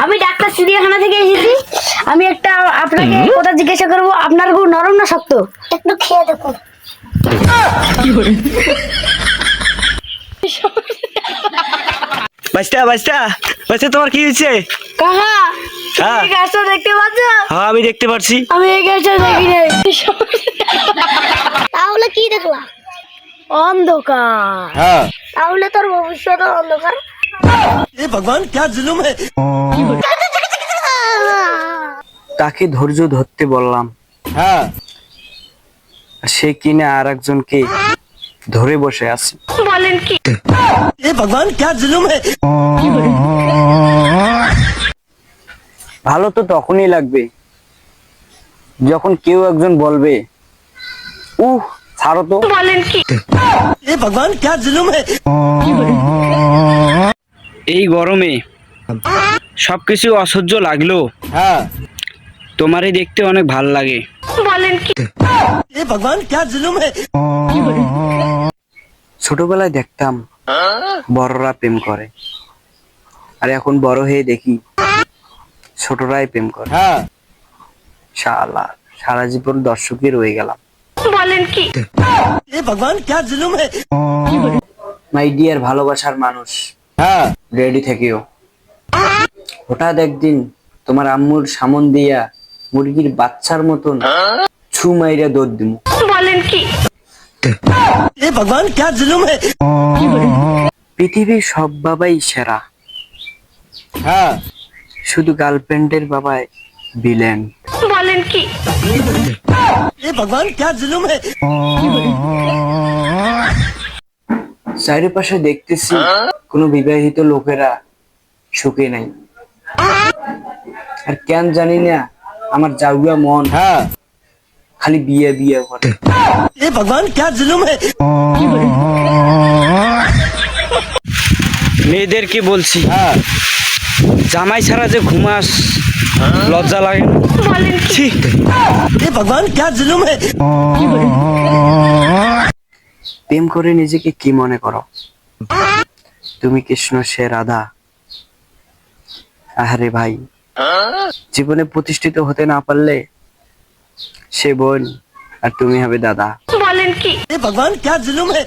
আমি ডাক্তার চিড়িয়াখানা থেকে এসেছি। আমি একটা আপনাকে কথা জিজ্ঞাসা করবো, আপনার গরু নরম না শক্ত? একটু খেয়ে দেখো। বাচ্চা বাচ্চা বাচ্চা, তোমার কি হয়েছে? কাকা, হ্যাঁ। এই গাছটা দেখতে পাচ্ছ? হ্যাঁ, আমি দেখতে পাচ্ছি। আমি এই গাছটা দেখি নাই। তাহলে কি দেখলাম? অন্ধকার। হ্যাঁ। তাহলে তোর ভবিষ্যৎ অন্ধকার। এ ভগবান, क्या जुलुम है। তাকে ধৈর্য ধরতে বললাম, হ্যাঁ, সে কিনা আর একজনকে ধরে বসে আছে। বলেন কি? এ ভগবান, क्या जुलुम है। ভালো তো তখনই লাগবে যখন কেউ একজন বলবে, ছাড়ো তো। বলেন কি? এ ভগবান, क्या जुलुम है। এই গরমে সবকিছু অসহ্য লাগলো, হ্যাঁ, তোমারই দেখতে অনেক ভাল লাগে। বলেন কি? এ ভগবান, क्या जुलुम है। ছোটবেলায় দেখতাম বড়রা প্রেম করে, আর এখন বড় হয়ে দেখি ছোটরাই প্রেম করে। হ্যাঁ, শালা, সারা জীবন দর্শকই রয়ে গেলাম। বলেন কি? এ ভগবান, क्या जुलुम है। মাই ডিয়ার ভালোবাসার মানুষ, হ্যাঁ, রেডি থেকেও। হঠাৎ একদিন তোমার আম্মুর সামন দিয়া মুরগির বাচ্চার মতন ছু মাইরা দৌড় দিমু। বলেন কি? এ ভগবান, क्या जुलुम है। পৃথিবীর সব বাবাই সেরা, হ্যাঁ, শুধু গার্লফ্রেন্ডের বাবাই ভিলেন। বলেন কি? এ ভগবান, क्या जुलुम है। চারিপাশে দেখতেছি কোনো বিবাহিত লোকেরা সুখে নাই, আর কেন জানি না আমার জাউয়া মন, হ্যাঁ, খালি বিয়ে বিয়ে করে। এ ভগবান, क्या जुलुम है। মেয়েদেরকে বলছি, হ্যাঁ, জামাই ছাড়া যে ঘুমাস, লজ্জা লাগে না? বলেন কি? এ ভগবান, क्या जुलुम है। প্রেম করে নিজেকে কি মনে করো? তুমি কৃষ্ণ, সে রাধা। আরে ভাই, জীবনে প্রতিষ্ঠিত হতে না পারলে সে বোন আর তুমি হবে দাদা। বলেন কি? এ ভগবান, क्या जुलुम है।